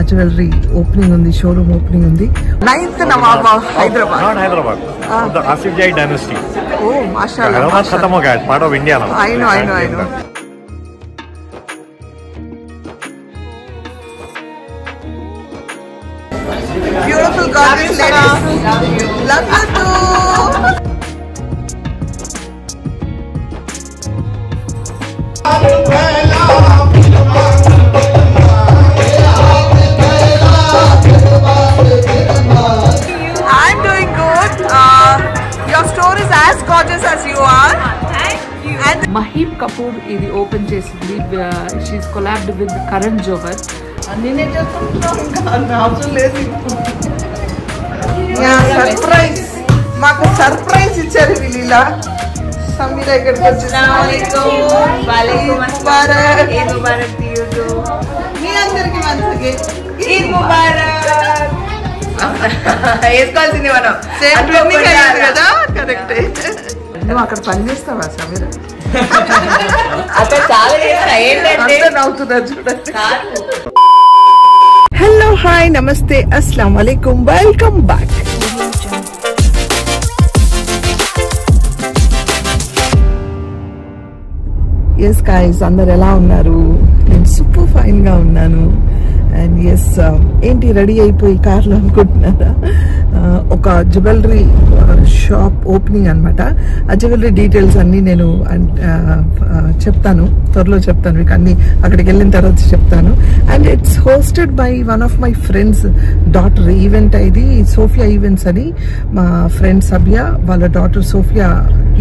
Jewellery opening ఉంది, showroom opening ఉంది. 9th Nawab Hyderabad. Not Hyderabad. The Asif Jai dynasty. Oh, mashallah. Hyderabad khatam ho gaya. It's part of India now. I know. Beautiful gorgeous ladies. Love you too. I'm doing good. Your store is as gorgeous as you are. Thank you. And Mahim Kapoor is open chesindi. She's collabed with Karan Johar. Surprise మాకు surprise ఇచ్చారు వీళ్ళ సమీరా ఇక్కడికి మీ అందరికి మంచిగా ఈద్ ముబారక్ వేసుకోవాల్సింది మనం కదా. Correct. నువ్వు అక్కడ పని చేస్తావా సమీరా? అక్కడ చాలా ఏంటంటే నవ్వుతున్నారు చూడండి. హలో, హాయ్, నమస్తే, అస్సలాం వాలేకుం, వెల్కమ్ బ్యాక్. ఎస్ గాయ్స్, అందరు ఎలా ఉన్నారు? నేను సూపర్ ఫైన్ గా ఉన్నాను. అండ్ ఎస్, ఏంటి రెడీ అయిపోయి కార్లో అనుకుంటున్నారా? ఒక జ్యువెలరీ షాప్ ఓపెనింగ్ అనమాట. ఆ జ్యువెలరీ డీటెయిల్స్ అన్నీ నేను చెప్తాను, త్వరలో చెప్తాను మీకు అన్ని. అక్కడికి వెళ్ళిన తర్వాత చెప్తాను. And it's hosted by one of my friends daughter. Event ఇది సోఫియా ఈవెంట్స్ అని మా ఫ్రెండ్ సభ్య వాళ్ళ డాటర్ సోఫియా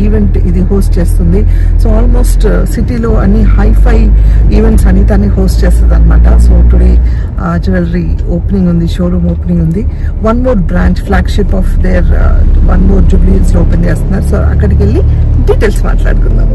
ఈవెంట్ ఇది హోస్ట్ చేస్తుంది. సో ఆల్మోస్ట్ సిటీలో అన్ని హైఫై ఈవెంట్స్ అని తనే హోస్ట్ చేస్తుంది అనమాట. సో టుడే జ్యువెలరీ ఓపెనింగ్ ఉంది, షోరూమ్ ఓపెనింగ్ ఉంది. One more branch flagship of their one more Jubilee Hills లో ఓపెన్ చేస్తున్నారు. సో అక్కడికి వెళ్ళి డీటెయిల్స్ మాట్లాడుకుందాం.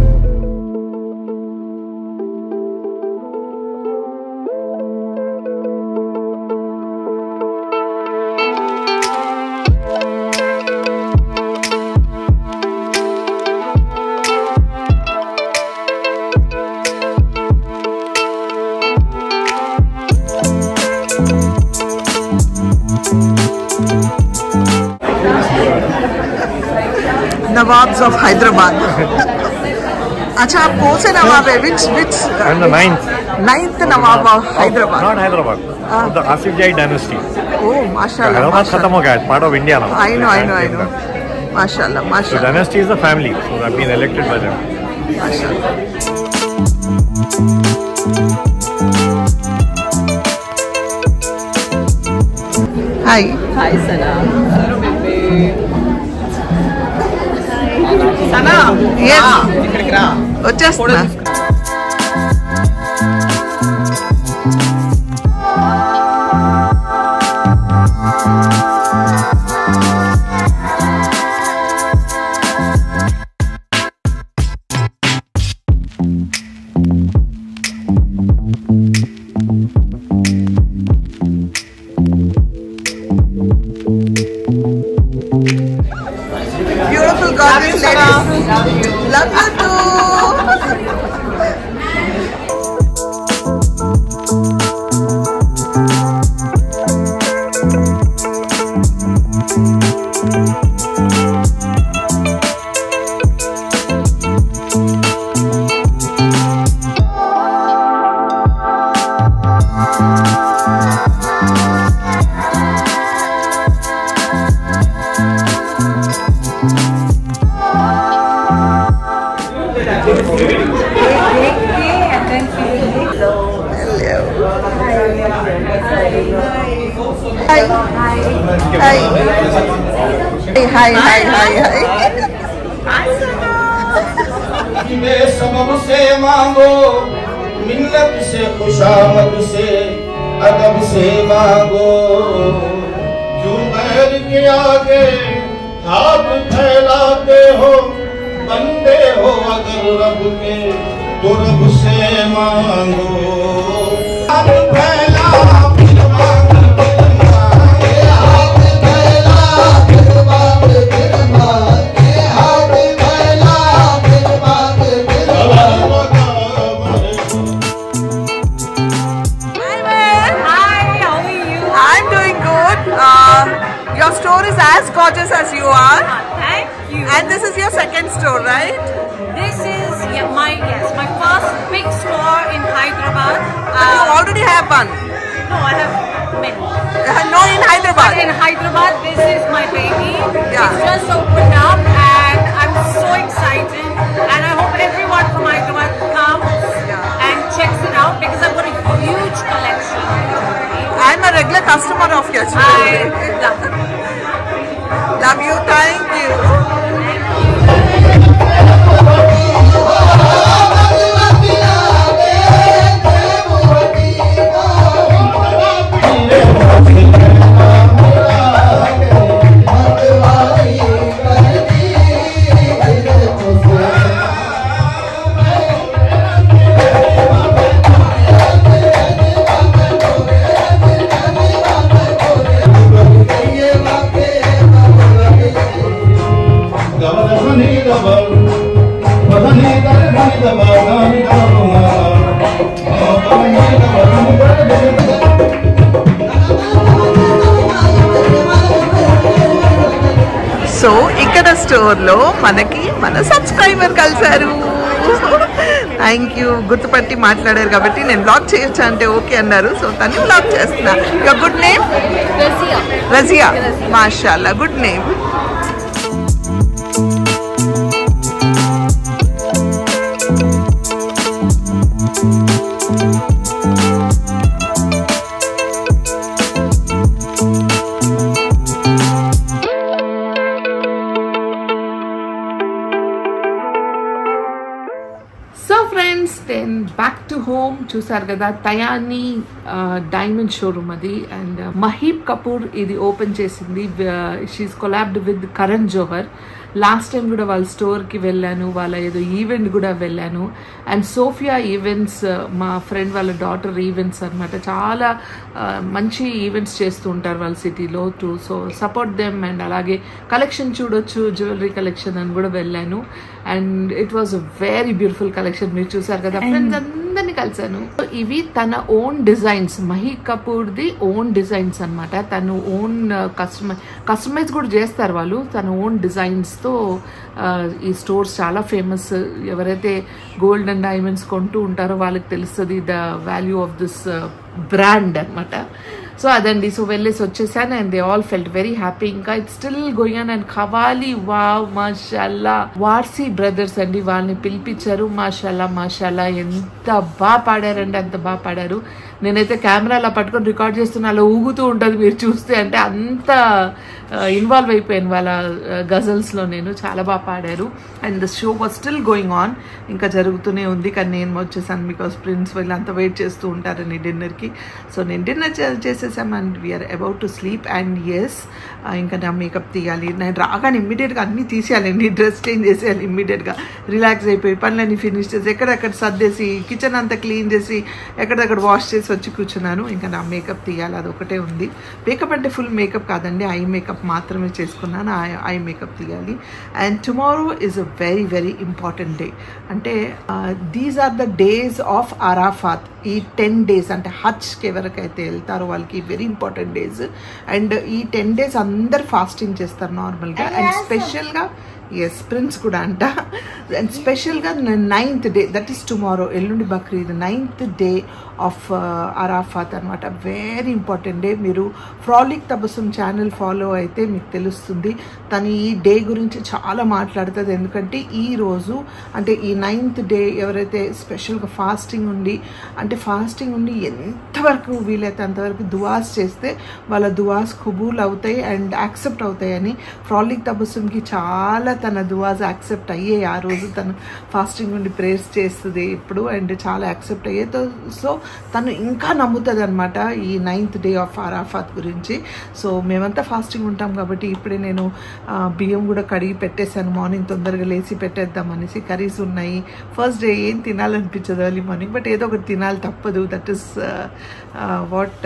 Nawabs of Hyderabad. अच्छा, आप कौन से नवाब है? Which? I'm the 9th. 9th Nawab of Hyderabad. Not Hyderabad. The Asif Jai dynasty. Oh, mashallah. Hyderabad khatam ho gaya. It's part of India now. I know. Mashallah. So dynasty is the family. So I've been elected by them. Mashallah. Hi. Hi, Sana. Hello, baby. Sana. Yes. ఇక్కడికి రా. వచ్చేస్తున్నా. Beautiful gorgeous ladies. Love you too. सबब से मांगो, मिन्नत से, खुशामद से, अदब से मांगो। क्यों गैर के आगे हाथ फैलाते हो? बंदे हो अगर रब के तो रब से मांगो। हाथ फैला फिर मांग, हाथ फैला फिर मांग, फिर मांग, हाथ फैला फिर मांग, फिर मांग। Hi, how are your store is as gorgeous as you are. Thank you. And this is your second store, right? This is my first big store in Hyderabad. You already have one. No, I have many. No, in Hyderabad. But in Hyderabad, this is my baby. Yeah. It's just opened up, and I'm so excited. And I hope everyone from Hyderabad comes and checks it out because I've got a huge collection. I'm a regular customer of your I jewelry. love it. Love you. Thank you. So ఇక్కడ స్టోర్లో మనకి మన subscriber కలిసారు. Thank you. గుర్తుపట్టి మాట్లాడారు కాబట్టి నేను blog చేయొచ్చా అంటే ఓకే అన్నారు. సో తను బ్లాగ్ చేస్తున్నా. Your good name? రజియా. మాషాల్లా, good name. Back to home. చూసారు కదా తయాని డైమండ్ షోరూమ్ అది. అండ్ మహీబ్ కపూర్ ఇది ఓపెన్ చేసింది. She is collabed with Karan Johar. Last time కూడా వాళ్ళ స్టోర్కి వెళ్ళాను, వాళ్ళ ఏదో ఈవెంట్ కూడా వెళ్ళాను. అండ్ సోఫియా ఈవెంట్స్, మా ఫ్రెండ్ వాళ్ళ డాటర్ ఈవెంట్స్ అనమాట. చాలా మంచి ఈవెంట్స్ చేస్తూ ఉంటారు వాళ్ళ సిటీలో. So support them. అండ్ అలాగే కలెక్షన్ చూడొచ్చు, జ్యువెలరీ కలెక్షన్ అని కూడా వెళ్ళాను. And it was a very beautiful collection. మీరు చూసారు కదా, ఫ్రెండ్స్ అందరినీ కలిసాను. ఇవి తన ఓన్ డిజైన్స్, మహీ కపూర్ది ఓన్ డిజైన్స్ అనమాట. తను ఓన్ కస్టమైజ్ కూడా చేస్తారు వాళ్ళు. తన ఓన్ డిజైన్స్ తో ఈ స్టోర్స్ చాలా ఫేమస్. ఎవరైతే గోల్డ్ అండ్ డైమండ్స్ కొంటూ ఉంటారో వాళ్ళకి తెలుస్తుంది the value of this brand అనమాట. సో అదండి. సో వెళ్ళేసి వచ్చేసాను. And they all felt very happy. ఇంకా it's still going on. And qawwali, wow, మాషాల్లా. వార్సీ బ్రదర్స్ అండి, వాళ్ళని పిలిపించారు. మాషాల్లా మాషాల్లా, ఎంత బాగా పాడారండి, అంత బాగా పాడారు. నేనైతే కెమెరా అలా పట్టుకొని రికార్డ్ చేస్తున్నా, అలా ఊగుతూ ఉంటుంది మీరు చూస్తే. అంటే అంత ఇన్వాల్వ్ అయిపోయాను వాళ్ళ గజల్స్లో నేను. చాలా బాగా పాడారు. And the show was still going on, ఇంకా జరుగుతూనే ఉంది. కానీ నేను వచ్చేసాను బికాస్ ప్రిన్స్ వీళ్ళంతా వెయిట్ చేస్తూ ఉంటారని డిన్నర్కి. సో నేను డిన్నర్ చేసేసాం and we are about to sleep. And yes, ఇంకా నా మేకప్ తీయాలి. నేను రాగానే ఇమ్మీడియట్గా అన్నీ తీసేయాలండి, డ్రెస్ చేంజ్ చేసేయాలి ఇమ్మీడియట్గా. రిలాక్స్ అయిపోయి పనులన్నీ ఫినిష్ చేసి ఎక్కడెక్కడ సర్దేసి కిచెన్ అంతా క్లీన్ చేసి ఎక్కడెక్కడ వాష్ చేసి వచ్చి కూర్చున్నాను. ఇంకా నా మేకప్ తీయాలి, అదొకటే ఉంది. మేకప్ అంటే ఫుల్ మేకప్ కాదండి, ఐ మేకప్ మాత్రమే చేసుకున్నాను. ఐ మేకప్ తీయాలి. And tomorrow is a very very important day. అంటే these are the days of Arafat. ఈ 10 days అంటే హజ్కి ఎవరికైతే వెళ్తారో వాళ్ళకి వెరీ ఇంపార్టెంట్ డేస్. అండ్ ఈ 10 days అందరు ఫాస్టింగ్ చేస్తారు నార్మల్గా. అండ్ స్పెషల్గా ఎస్, ప్రిన్స్ కూడా అంట. అండ్ స్పెషల్గా 9th day, that is tomorrow, ఎల్లుండి Bakrid, 9th day of Arafat అనమాట. Very important day. మీరు ఫ్రాలిక్ తబస్సుమ్ ఛానల్ ఫాలో అయితే మీకు తెలుస్తుంది. తను ఈ డే గురించి చాలా మాట్లాడుతుంది. ఎందుకంటే ఈ రోజు అంటే ఈ 9th day ఎవరైతే స్పెషల్గా ఫాస్టింగ్ ఉండి, అంటే ఫాస్టింగ్ ఉండి ఎంతవరకు వీలైతే అంతవరకు దువాస్ చేస్తే వాళ్ళ దువాస్ ఖుబూల్ అవుతాయి అండ్ యాక్సెప్ట్ అవుతాయని. ఫ్రాలిక్ తబస్సుమ్కి చాలా తన దువాస్ యాక్సెప్ట్ అయ్యాయి. ఆ రోజు తను ఫాస్టింగ్ ఉండి ప్రేయర్స్ చేస్తుంది ఇప్పుడు, అండ్ చాలా యాక్సెప్ట్ అయ్యేతో. సో తను ఇంకా నమ్ముతుంది అనమాట ఈ 9th day ఆఫ్ అరాఫాత్ గురించి. సో మేమంతా ఫాస్టింగ్ ఉంటాం కాబట్టి ఇప్పుడే నేను బియ్యం కూడా కడిగి పెట్టేశాను. మార్నింగ్ తొందరగా లేచి పెట్టేద్దాం అనేసి. కర్రీస్ ఉన్నాయి. ఫస్ట్ డే ఏం తినాలనిపించదు ఎర్లీ మార్నింగ్, బట్ ఏదో ఒకటి తినాలి, తప్పదు. దట్ ఈస్ వాట్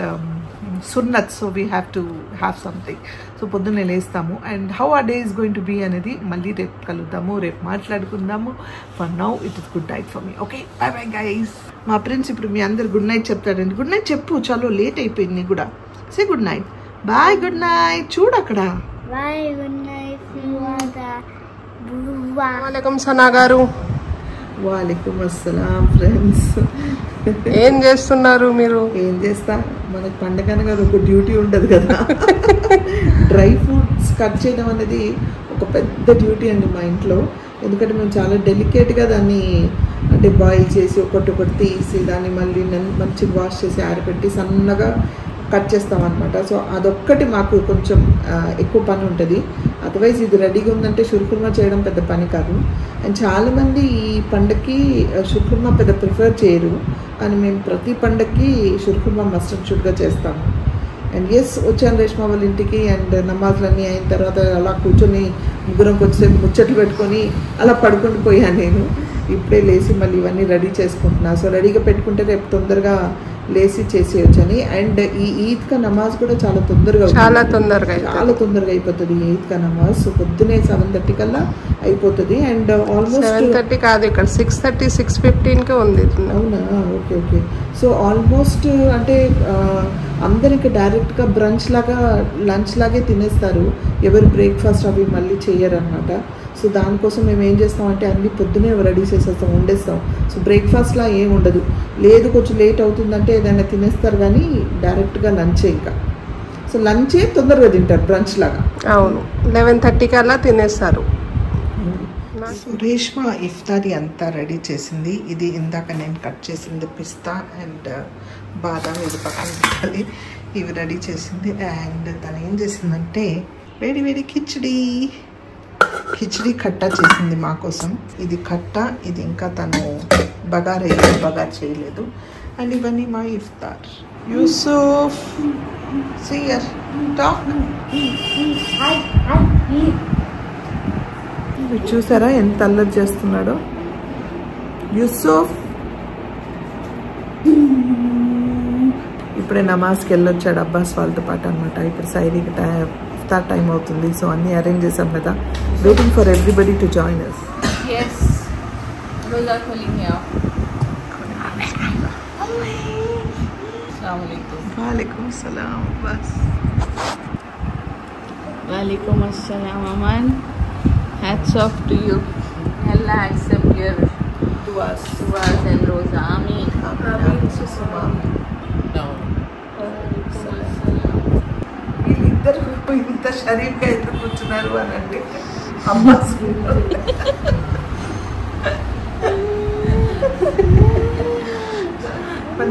సున్నత్. So we have to have something. So పొద్దున్నే లేస్తాము. And how a day is going to be అనేది మళ్ళీ రేపు కలుద్దాము, రేపు మాట్లాడుకుందాము. For now it is good night for me. Okay, bye bye guys. మా ఫ్రెండ్స్ ఇప్పుడు మీ అందరు గుడ్ నైట్ చెప్తారండి. గుడ్ నైట్ చెప్పు, చాలా లేట్ అయిపోయింది కూడా. Say good night. Bye good night. చూడు అక్కడ. వాలేకుం సనా గారు. వాలేకుం అస్సలాం ఫ్రెండ్స్. ఏం చేస్తున్నారు మీరు? ఏం చేస్తా, మనకి పండగ అనగా ఒక డ్యూటీ ఉంటుంది కదా. డ్రై ఫ్రూట్స్ కట్ చేయడం అనేది ఒక పెద్ద డ్యూటీ అండి మా ఇంట్లో. ఎందుకంటే మేము చాలా డెలికేట్గా దాన్ని అంటే బాయిల్ చేసి ఒకటి తీసి దాన్ని మళ్ళీ మంచిగా వాష్ చేసి ఆరబెట్టి సన్నగా కట్ చేస్తామన్నమాట. సో అదొక్కటి మాకు కొంచెం ఎక్కువ పని ఉంటుంది. అదర్వైజ్ ఇది రెడీగా ఉందంటే షుర్కుర్మా చేయడం పెద్ద పని కాదు. అండ్ చాలామంది ఈ పండగకి షుర్కుర్మా పెద్ద ప్రిఫర్ చేయరు, కానీ మేము ప్రతి పండగకి షుర్కుర్మా మస్ట్ అండ్ షుడ్గా చేస్తాము. అండ్ ఎస్, వచ్చాను రేష్మా వాళ్ళ ఇంటికి. అండ్ నమాజ్లన్నీ అయిన తర్వాత అలా కూర్చొని ముగ్గురం కొంచెంసేపు ముచ్చట్లు పెట్టుకొని అలా పడుకొని పోయాను నేను. ఇప్పుడే లేచి మళ్ళీ ఇవన్నీ రెడీ చేసుకుంటున్నా. సో రెడీగా పెట్టుకుంటే రేపు తొందరగా లేచి చేసేయచ్చని. అండ్ ఈ ఈద్ కా నమాజ్ కూడా చాలా తొందరగా అయిపోతుంది ఈ ఈద్ కా నమాజ్. సో పొద్దునే 7:30 కల్లా అయిపోతుంది. అండ్ ఆల్మోస్ట్ 7:30 కాదు, ఇక్కడ 6:30 6:15కే ఉంది. అవునా? Okay okay. సో ఆల్మోస్ట్ అంటే అందరికి డైరెక్ట్గా బ్రంచ్ లాగా లంచ్ లాగే తినేస్తారు. ఎవరు బ్రేక్ఫాస్ట్ అవి మళ్ళీ చేయరన్నమాట. సో దానికోసం మేము ఏం చేస్తామంటే అన్ని పొద్దునే రెడీ చేసేస్తాం, వండేస్తాం. సో బ్రేక్ఫాస్ట్లా ఏం ఉండదు. లేదు కొంచెం లేట్ అవుతుందంటే ఏదైనా తినేస్తారు, కానీ డైరెక్ట్గా లంచే. ఇంకా సో లంచే తొందరగా తింటారు బ్రంచ్ లాగా. అవును, 11:30 కల్లా తినేస్తారు. రేష్మా ఇఫ్తారీ అంతా రెడీ చేసింది. ఇది ఇందాక నేను కట్ చేసింది పిస్తా అండ్ బాదాం, ఇది పక్కన పెట్టాలి. ఇవి రెడీ చేసింది. అండ్ తను ఏం చేసిందంటే వేడి వేడి కిచిడి కట్టా చేసింది మా కోసం. ఇది కట్టా, ఇది ఇంకా తను బగార్ చేయలేదు. అండ్ ఇవన్నీ మా ఇఫ్తార్. యూసుఫ్ సియర్ టాక్. చూసారా ఎంత అల్లరి చేస్తున్నాడో యూసుఫ్. ఇప్పుడే నమాజ్కి వెళ్ళొచ్చాడు అబ్బాస్ వాళ్ళతో పాటు అనమాట. ఇప్పుడు సైరీకి ఇఫ్తార్ టైం అవుతుంది. సో అన్నీ అరేంజ్ చేసాం కదా. Waiting for everybody to join us. Yes. Rosa calling here. Assalamualaikum. Waalaikum salam Abbas. Walaikum assalam, Aman. Hats off to you. Allah accept your duas and Rosa. Ameen. Ameen. Susuma. No. వీళ్ళిద్దరు ఇంత షరీఫ్గా ఎందుకు కూర్చున్నారు అని అంటే అబ్బాస్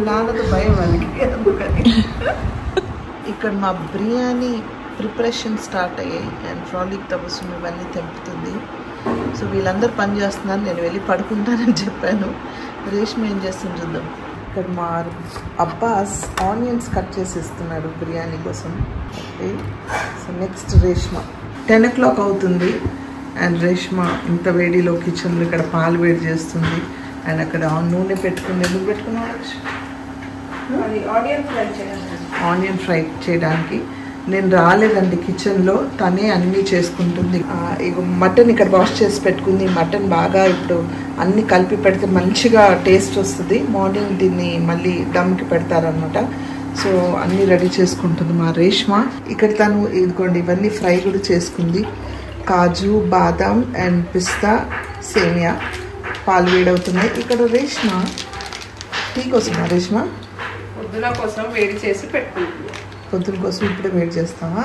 నాన్నతో భయం వాళ్ళకి, అందుకని. ఇక్కడ మా బిర్యానీ ప్రిపరేషన్ స్టార్ట్ అయ్యాయి. అండ్ ఫ్రాలిక్ తబస్సుమ్ ఇవన్నీ తెంపుతుంది. సో వీళ్ళందరూ పని చేస్తున్నారు, నేను వెళ్ళి పడుకుంటానని చెప్పాను. రేష్మ ఏం చేస్తుంది చూద్దాం. ఇక్కడ మా అబ్బాస్ ఆనియన్స్ కట్ చేసి ఇస్తున్నాడు బిర్యానీ కోసం. Okay, so next Reshma 10 o'clock అవుతుంది. అండ్ రేష్మ ఇంత వేడిలో కిచెన్లో ఇక్కడ పాలు వేడి చేస్తుంది. అండ్ అక్కడ నూనె పెట్టుకుని ఎందుకు పెట్టుకున్నాను ఆనియన్ ఫ్రై చేయడానికి. నేను రాలేదండి కిచెన్లో, తనే అన్నీ చేసుకుంటుంది. ఇక మటన్ ఇక్కడ వాష్ చేసి పెట్టుకుంది. మటన్ బాగా ఇప్పుడు అన్నీ కలిపి పెడితే మంచిగా టేస్ట్ వస్తుంది. మార్నింగ్ దీన్ని మళ్ళీ దమ్కి పెడతారనమాట. సో అన్నీ రెడీ చేసుకుంటుంది మా రేష్మ. ఇక్కడ తను ఇదిగోండి ఇవన్నీ ఫ్రై కూడా చేసుకుంది. కాజు, బాదాం అండ్ పిస్తా, సేమియా పాలు వేడవుతున్నాయి. ఇక్కడ రేష్మ టీ కోసం, రేష్మ పొద్దున కోసం వేడి చేసి పెట్టుకుంటుంది. పొద్దున కోసం ఇప్పుడే వెయిట్ చేస్తావా?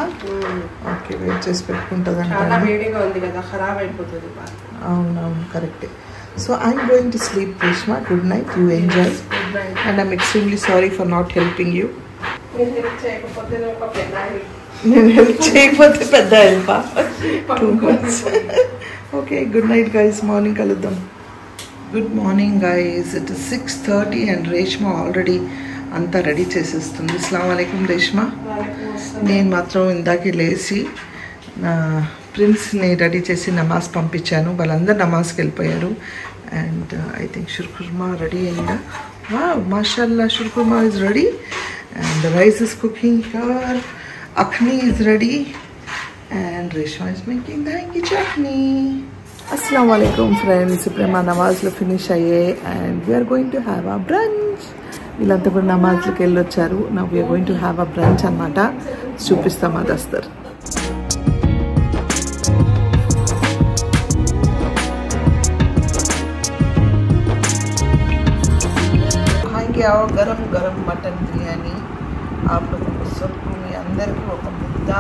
ఓకే, వెయిట్ చేసి పెట్టుకుంటుంది చాలా అంట. వేడిగా ఉంది కదా, ఖరాబ్ అయిపోతుంది. అవునవును, కరెక్టే. So I'm going to sleep Reshma. Good night, you enjoy. And I'm extremely sorry for not helping you. నేను హెల్ప్ చేయకపోతే ఒక పెద్ద నేను హెల్ప్ చేయకపోతే పెద్ద హెల్పా? 2 months. Okay, good night guys, morning కలుద్దాం. Good morning guys, it is 6:30 and Reshma already అంతా రెడీ చేసేస్తుంది. అస్సలాము అలైకుం రేష్మ. నేను మాత్రం ఇందాకే లేచి నా ప్రిన్స్ని రెడీ చేసి నమాజ్ పంపించాను. వాళ్ళందరూ నమాజ్కి వెళ్ళిపోయారు. And I think sheer khurma ready అయిందా? మాషాల్లా, sheer khurma is ready and the rice is cooking here. Akhni is ready and Reshma is making the హంగి చట్నీ. అస్సలాము అలైకుం ఫ్రెండ్స్. ఇప్పుడే మా నమాజ్లో ఫినిష్ అయ్యాయి and we are going to have a brunch. వీళ్ళంతా కూడా నమాజ్కి వెళ్ళొచ్చారు. నా we are going to have a brunch అనమాట. చూపిస్తాం ఆ దస్తర్. आओ गरम गरम मटन बिरयानी आप लोगों को सबको మీ అందరికీ ఒక ముద్ద.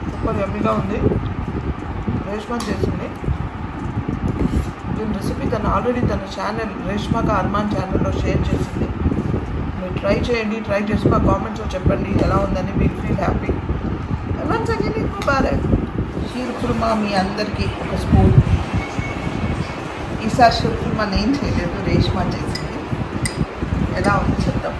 సూపర్ యమ్మీగా ఉంది. రేష్మా చేసింది దీని రెసిపీ. తను ఆల్రెడీ తన ఛానల్ రేష్మాకా అర్మాన్ ఛానల్లో షేర్ చేసింది. మీరు ట్రై చేయండి. ట్రై చేసి మా కామెంట్స్లో చెప్పండి ఎలా ఉందని. Will feel happy. Once again Eid Mubarak. Sheer kurma మీ అందరికీ ఒక స్పూన్. ఈసారి షీర్ కుర్మా నేను చేయలేదు, రేష్మా చేసింది. ఎలా ఉంది చెప్తాం.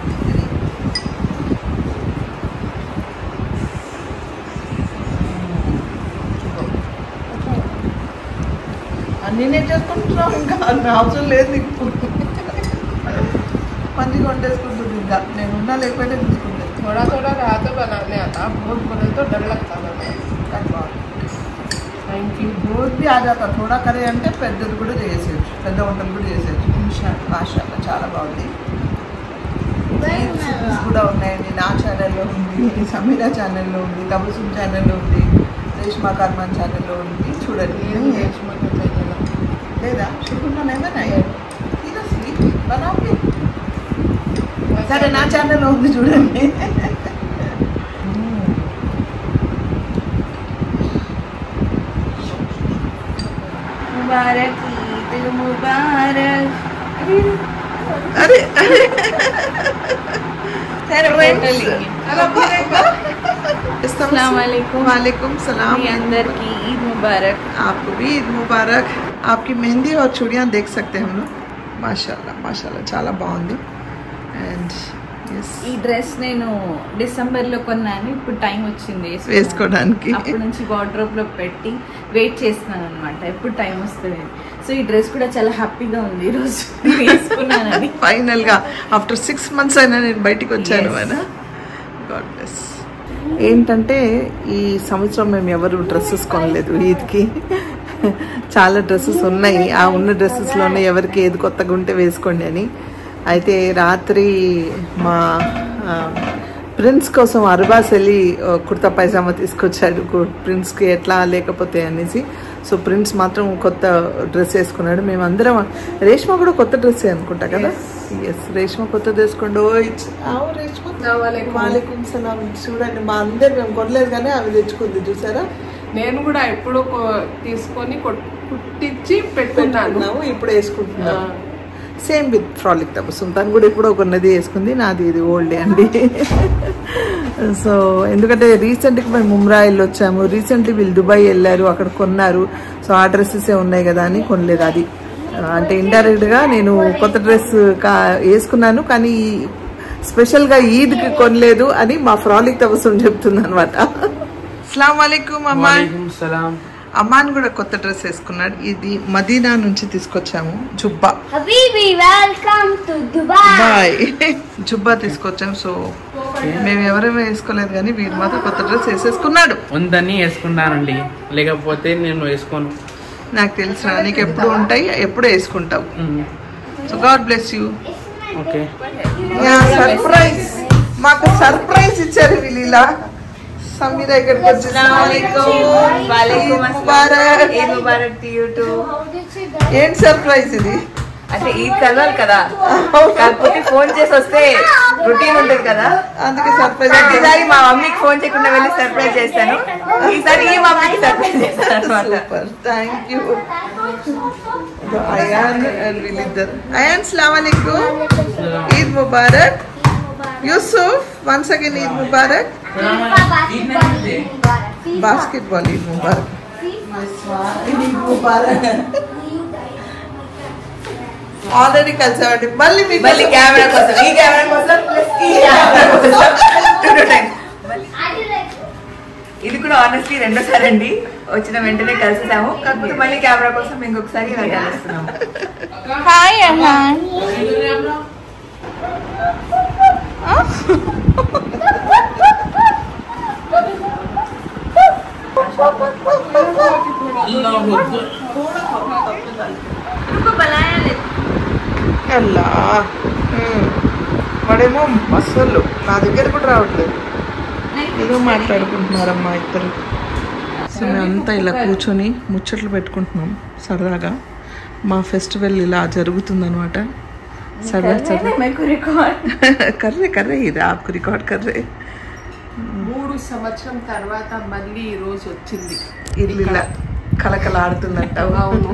అన్నీ నేను చేసుకుంటున్నాం. ఇంకా అవసరం లేదు ఇప్పుడు. మంచిగా వండేసుకుంటుంది. ఇంకా నేను ఉన్నా లేకపోతే తీసుకుంటాను. थोड़ा थोड़ा रात बनाने आता, बहुत बने तो डर लगता था. Thank you. रोज भी आ जाता. थोड़ा करे అంటే పెద్దది కూడా చేసేయచ్చు. పెద్ద వంటలు కూడా చేసేయచ్చు. మాషాల్లా చాలా బాగుంది. కూడా ఉన్నాయండి. నా ఛానల్లో ఉంది, సమీరా ఛానల్లో ఉంది, తబసుమ్ ఛానల్లో ఉంది, రేష్మా కర్మాన్ ఛానల్లో ఉంది. చూడండి. రేష్మా ఛానల్లో లేదా శుభ్రంగా ఏమైనా సీరియస్లీ బనాపి. సరే నా ఛానల్లో ఉంది చూడండి. मुबारक ईद मुबारक. अरे अस्सलाम वालेकुम सलाम. మీ అందరికీ ఈద్ ముబారక్. आपको भी ईद मुबारक. आपकी मेहंदी और चूड़ियाँ देख सकते हैं हम लोग. माशाल्लाह माशाल्लाह చాలా బాగుంది. అండ్ ఈ డ్రెస్ నేను డిసెంబర్లో కొన్నాను. ఇప్పుడు టైం వచ్చింది వేసుకోవడానికి. అప్పటి నుంచి వార్డ్రోబ్ లో పెట్టి వెయిట్ చేస్తున్నాను అనమాట, ఎప్పుడు టైం వస్తుంది. సో ఈ డ్రెస్ కూడా చాలా హ్యాపీగా ఉంది ఈరోజు వేసుకున్నానని. ఫైనల్ గా ఆఫ్టర్ 6 months అయినా నేను బయటికి వచ్చాను. God bless. ఏంటంటే ఈ సంవత్సరం మేము ఎవరు డ్రెస్సెస్ కొనలేదు ఈద్కి. చాలా డ్రెస్సెస్ ఉన్నాయి. ఆ ఉన్న డ్రెస్సెస్లోనే ఎవరికి ఏది కొత్తగా ఉంటే వేసుకోండి అని. అయితే రాత్రి మా ప్రిన్స్ కోసం అర్బాస్ వెళ్ళి కుర్తా పైజామా తీసుకొచ్చాడు. ప్రిన్స్కి ఎట్లా లేకపోతే అనేసి. సో ప్రిన్స్ మాత్రం కొత్త డ్రెస్ వేసుకున్నాడు. మేమందరం రేష్మా కూడా కొత్త డ్రెస్ అనుకుంటా కదా. ఎస్ రేష్మా కొత్త వేసుకోండి. రేష్మా వాలేకుం సలాం. చూడండి మా అందరు మేము కొనలేదు కానీ అవి తెచ్చుకుంది చూసారా. నేను కూడా ఎప్పుడు తీసుకొని కుట్టించి పెట్టుకున్నాను. ఇప్పుడు వేసుకుంటున్నాను. సేమ్ విత్ ఫ్రాలిక్ తపస్సు. తను కూడా ఇప్పుడు కొన్నది వేసుకుంది. నాది ఇది ఓల్డే అండి. సో ఎందుకంటే రీసెంట్గా మేము ఉమ్రా వెళ్ళొచ్చాము. రీసెంట్లీ వీళ్ళు దుబాయ్ వెళ్ళారు, అక్కడ కొన్నారు. సో ఆ డ్రెస్సెసే ఉన్నాయి కదా అని కొనలేదు. అది అంటే ఇండైరెక్ట్గా నేను కొత్త డ్రెస్ వేసుకున్నాను కానీ స్పెషల్గా ఈద్కి కొనలేదు అని మా ఫ్రాలిక్ తపస్సు చెప్తుంది అనమాట. అస్సలాము అలైకుం అమ్మా. అమ్మాన్ కూడా కొత్త డ్రెస్ వేసుకున్నాడు. ఇది మదీనా నుంచి తీసుకొచ్చాము. జుబ్బా బాయ్ జుబ్బా తీసుకొచ్చాము. సో మేము ఎవరేమో వేసుకోలేదు కానీ వీడు మాత్రం కొత్త డ్రెస్ వేసేసుకున్నాడు. ఉందని వేసుకున్నానండి, లేకపోతే నేను వేసుకోను. నాకు తెలుసు నీకు ఎప్పుడు ఉంటాయి, ఎప్పుడు వేసుకుంటావు. So god bless you. Okay. Surprise మాకు సర్ప్రైజ్ ఇచ్చారు వీళ్ళు ఇలా. సమీరా ఇక్కడికి వచ్చి ఏంటి సర్ప్రైజ్ ఇది? అంటే ఈద్ కలవాలి కదా, కాకపోతే ఫోన్ చేసి వస్తే రొటీన్ ఉంటుంది కదా, అందుకే సర్ప్రైజ్. ప్రతిసారి మా మమ్మీకి ఫోన్ చేయకుండా వెళ్ళి సర్ప్రైజ్ చేస్తాను, ఈసారి ఈ మమ్మీకి సర్ప్రైజ్ చేస్తాను. Super, thank you. Ayaan and వీళ్ళిద్దరు. అయాన్ సలాం అలైకుం, ఈద్ ముబారక్. యూసుఫ్ వన్స్ అగైన్ ఈద్ ముబారక్. బాస్కెట్బాల్ ఈద్ ముబారక్. ఈద్ ముబారక్. ఆల్రెడీ కలిసామండి. మళ్ళీ కెమెరా కోసం, ఈ కెమెరా కోసం ఈ కెమెరా కోసం ఇది కూడా ఆనెస్ట్లీ రెండోసారి అండి. వచ్చిన వెంటనే కలిసేసాము, కాకపోతే మళ్ళీ కెమెరా కోసం ఇంకొకసారి కలుస్తున్నాము. Hi Amman. అల్లా వాడేమో అసలు నా దగ్గర కూడా రావట్లేదు. ఏదో మాట్లాడుకుంటున్నారమ్మా ఇద్దరు. సో మేమంతా ఇలా కూర్చొని ముచ్చట్లు పెట్టుకుంటున్నాం సరదాగా. మా ఫెస్టివల్ ఇలా జరుగుతుందనమాట. సరదా కర్రే కర్రే ఇది ఆకు రికార్డ్ కర్రే. 3 సంవత్సరం తర్వాత మళ్ళీ ఈ రోజు వచ్చింది. ఇల్లు ఇలా కలకలాడుతుందంట. అవును,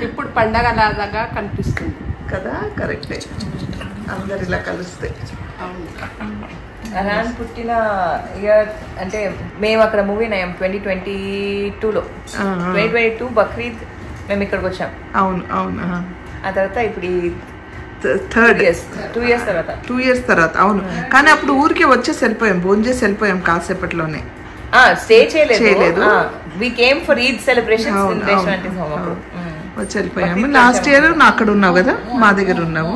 ఇప్పుడు పండగ లాగా కనిపిస్తుంది కదా. కరెక్టే, అందరు ఇలా కలిస్తే. అలాంటి పుట్టిన ఇయర్ అంటే మేము అక్కడ మూవీ నయం 2022లో 2022 బక్రీద్ మేము ఇక్కడికి వచ్చాం. అవును అవును. ఆ తర్వాత ఇప్పుడు థర్డ్ 2 years తర్వాత 2 years తర్వాత. అవును, కానీ అప్పుడు ఊరికే వచ్చేసి వెళ్ళిపోయాం, భోజనం చేసి వెళ్ళిపోయాం కాసేపట్లోనే. స్టే చేయలేదు. We came for Eid celebrations in restaurant home అప్పుడు వచ్చి వెళ్ళిపోయాము. లాస్ట్ ఇయర్ నా అక్కడ ఉన్నావు కదా, మా దగ్గర ఉన్నావు.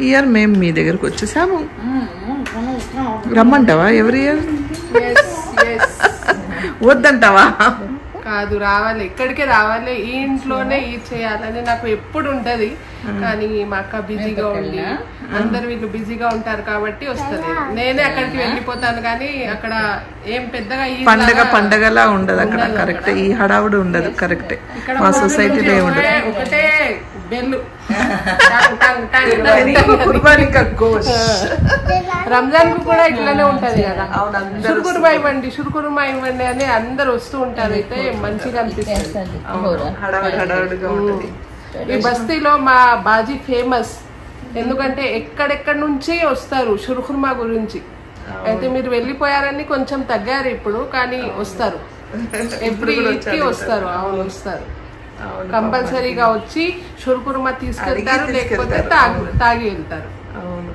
ఈ ఇయర్ మేము మీ దగ్గరకు వచ్చేసాము. రమ్మంటావా ఎవరి ఇయర్? వద్దంటావా? కాదు, రావాలి, ఇక్కడికే రావాలి, ఈ ఇంట్లోనే ఈద్ చేయాలని నాకు ఎప్పుడు ఉంటది. కానీ మా అక్క బిజీగా ఉండి అందరు వీళ్ళు బిజీగా ఉంటారు కాబట్టి వస్తుంది. నేనే అక్కడికి వెళ్ళిపోతాను కానీ అక్కడ ఏం పెద్దగా పండగలా ఉండదు అక్కడ. కరెక్ట్, ఈ హడావుడు ఉండదు. కరెక్టే, మా సొసైటీలో ఉండదు. ఒకటే బెల్లు. రంజాన్ కు కూడా ఇట్లానే ఉంటది కదా, షురుకురుమా ఇవ్వండి షురుకురుమా ఇవ్వండి అని అందరు వస్తూ ఉంటారు. అయితే మంచిగా అనిపిస్తుంది. ఈ బస్తీలో మా బాజీ ఫేమస్, ఎందుకంటే ఎక్కడెక్కడి నుంచి వస్తారు షురుకుర్మా గురించి. అయితే మీరు వెళ్ళిపోయారని కొంచెం తగ్గారు ఇప్పుడు, కానీ వస్తారు, ఎవ్రీ వీక్కి వస్తారు. అవును, వస్తారు, కంపల్సరీగా వచ్చి షురుకుర్మా తీసుకెళ్తారు, లేకపోతే తాగి వెళ్తారు. అవును,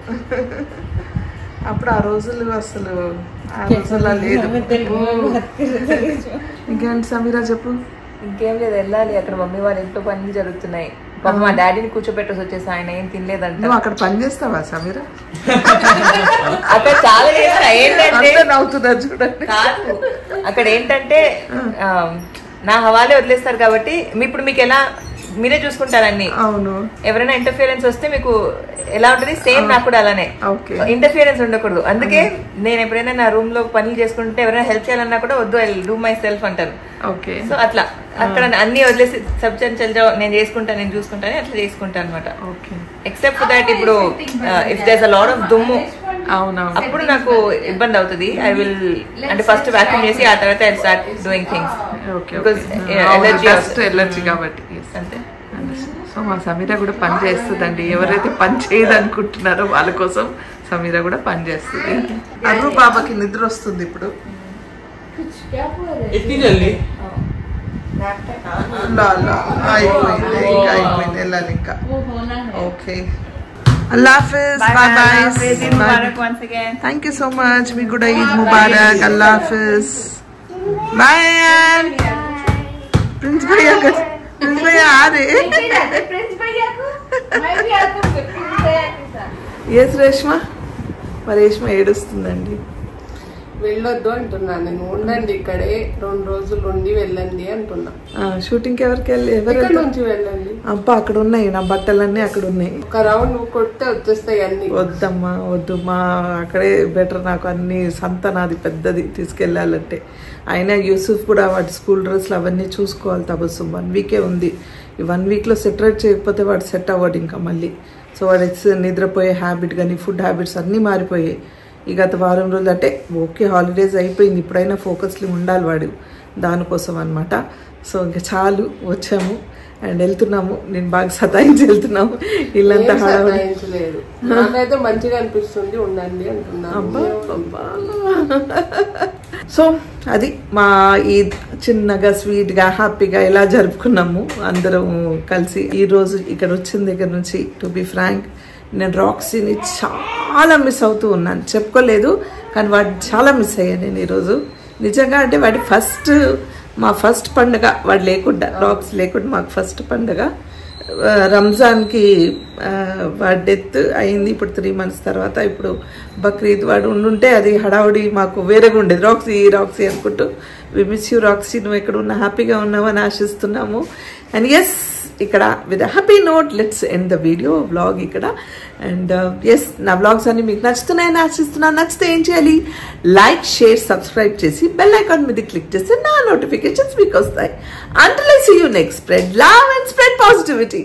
అప్పుడు ఆ రోజులు అసలు ఆ రోజులా లేదు. ఇంకేంటి సమీరా చెప్పు. ఇంకేం లేదు, వెళ్ళాలి. అక్కడ మమ్మీ వాళ్ళ ఇంట్లో పనులు జరుగుతున్నాయి. పాప మా డాడీని కూర్చోబెట్టేసి వచ్చేసి ఆయన ఏం తినలేదంట. నువ్వు అక్కడ పని చేస్తావా సమీరా? అక్కడ చాలా చేస్తా. ఏంటంటే నవ్వుతున్నారు చూడండి. కాదు, అక్కడ ఏంటంటే నా హవాలే వదిలేస్తారు కాబట్టి ఇప్పుడు మీకు ఎలా మీరే చూసుకుంటారన్ని. అవును, ఎవరైనా ఇంటర్ఫియరెన్స్ వస్తే మీకు ఎలా ఉంటది, సేమ్ నాకు కూడా అలానే. ఇంటర్ఫియరెన్స్ ఉండకూడదు. అందుకే నేను ఎప్పుడైనా నా రూమ్ లో పనులు చేసుకుంటే ఎవరైనా హెల్ప్ చేయాలన్నా కూడా వద్దు, ఐ డూ మై సెల్ఫ్ అంటారు. సో అట్లా అక్కడ అన్ని వదిలేసి సబ్జెక్ట్ నేను చేసుకుంటాను, నేను చూసుకుంటాను, అట్లా చేసుకుంటాను అనమాట. ఎక్సెప్ట్ ఫర్ దాట్ ఇప్పుడు if there's a lot of దుమ్ము అప్పుడు నాకు ఇబ్బంది అవుతుంది. ఐ విల్ అంటే ఫస్ట్ వ్యాక్యూమ్ చేసి ఆ తర్వాత I start doing things because allergy కాబట్టి. అంతే. సో మా సమీరా కూడా పని చేస్తుందండి. ఎవరైతే పని చేయదు అనుకుంటున్నారో వాళ్ళ కోసం సమీరా కూడా పని చేస్తుంది. అర్రు బాబాకి నిద్ర వస్తుంది ఇప్పుడు. అయిపోయింది, వెళ్ళాలి ఇంకా. Okay, Allah Hafiz. Bye bye. once again. Thank you so much. We good Eid Mubarak. Allah Hafiz. Bye. Prince Bhaiya ka. Prince Bhaiya aa rahe. Prince Bhaiya ko. मैं भी आता हूँ Prince Bhaiya के साथ. Yes రేష్మా. మరి రేష్మా ఏడుస్తుందండి. వెళ్ళొద్దు అంటున్నా నేను. ఉండండి ఇక్కడే 2 రోజులు ఉండి వెళ్ళండి అంటున్నా. షూటింగ్ కి ఎవరికి నుంచి వెళ్ళండి. అబ్బా అక్కడ ఉన్నాయి నా బట్టలన్నీ, అక్కడ ఉన్నాయి. ఒక రౌండ్ కొడితే వచ్చేస్తాయి అన్ని. వద్దమ్మా వద్దు, మా అక్కడే బెటర్. నాకు అన్ని సంత నాది పెద్దది తీసుకెళ్ళాలంటే. అయినా యూసుఫ్ కూడా వాటి స్కూల్ డ్రెస్లు అవన్నీ చూసుకోవాలి. తబస్సుం 1 వీకే ఉంది. ఈ 1 వీక్లో సెటరేట్ చేయకపోతే వాడు సెట్ అవ్వడు ఇంకా మళ్ళీ. సో వాడు నిద్రపోయే హ్యాబిట్ కానీ ఫుడ్ హ్యాబిట్స్ అన్నీ మారిపోయాయి. ఈ గత వారం రోజులు అంటే ఓకే హాలిడేస్ అయిపోయింది, ఇప్పుడైనా ఫోకస్లో ఉండాలి వాడు, దానికోసం అనమాట. సో ఇంకా చాలు, వచ్చాము అండ్ వెళ్తున్నాము. నేను బాగా సతాయించి వెళ్తున్నాము. ఇల్లంతా లేదు, నాకైతే మంచిగా అనిపిస్తుంది, ఉండండి అంటున్నాను. సో అది మా ఈ చిన్నగా స్వీట్గా హ్యాపీగా ఇలా జరుపుకున్నాము అందరం కలిసి. ఈరోజు ఇక్కడ వచ్చిన దగ్గర నుంచి టు బి ఫ్రాంక్ నేను రాక్సీని చాలా మిస్ అవుతూ ఉన్నాను. చెప్పుకోలేదు కానీ వాడు చాలా మిస్ అయ్యాను నేను ఈరోజు నిజంగా. అంటే వాడి మా ఫస్ట్ పండుగ వాడు లేకుండా, రాక్స్ లేకుండా మాకు ఫస్ట్ పండుగ. రంజాన్కి వాడి డెత్ అయింది ఇప్పుడు 3 months తర్వాత. ఇప్పుడు బక్రీద్ వాడు ఉండుంటే అది హడావుడి మాకు వేరేగా ఉండేది. రాక్సీ అనుకుంటూ వి మిస్ యూ రాక్సీ, నువ్వు ఎక్కడ ఉన్నా హ్యాపీగా ఉన్నావని ఆశిస్తున్నాము. అండ్ ఎస్, ఇక్కడ with happy note let's end the video vlog ఇక్కడ. అండ్ ఎస్, నా వ్లాగ్స్ అన్ని మీకు నచ్చుతున్నాయని ఆశిస్తున్నాను. నచ్చితే ఏం చేయాలి? లైక్, షేర్, సబ్స్క్రైబ్ చేసి బెల్ ఐకాన్ మీద క్లిక్ చేస్తే నా నోటిఫికేషన్స్ మీకు వస్తాయి. Until I see you next, spread love and spread positivity.